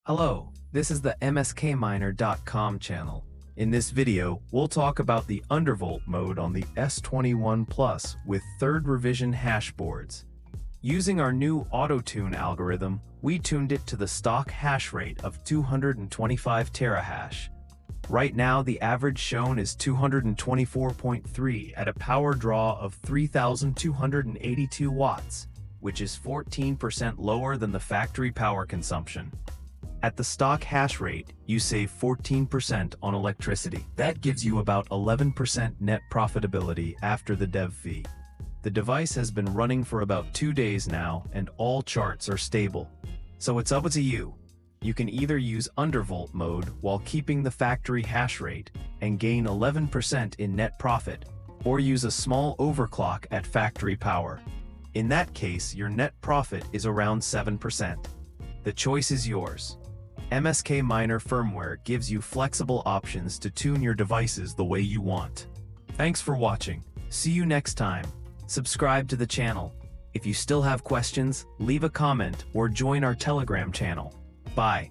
Hello, this is the MSKMiner.com channel. In this video, we'll talk about the Undervolt mode on the S21 Plus with 3rd revision hashboards. Using our new Autotune algorithm, we tuned it to the stock hash rate of 225 terahash. Right now, the average shown is 224.3 at a power draw of 3,282 watts, which is 14% lower than the factory power consumption. At the stock hash rate, you save 14% on electricity. That gives you about 11% net profitability after the dev fee. The device has been running for about 2 days now, and all charts are stable. So it's up to you. You can either use Undervolt mode while keeping the factory hash rate and gain 11% in net profit, or use a small overclock at factory power. In that case, your net profit is around 7%. The choice is yours. MSKMiner firmware gives you flexible options to tune your devices the way you want. Thanks for watching. See you next time. Subscribe to the channel. If you still have questions, leave a comment or join our Telegram channel. Bye.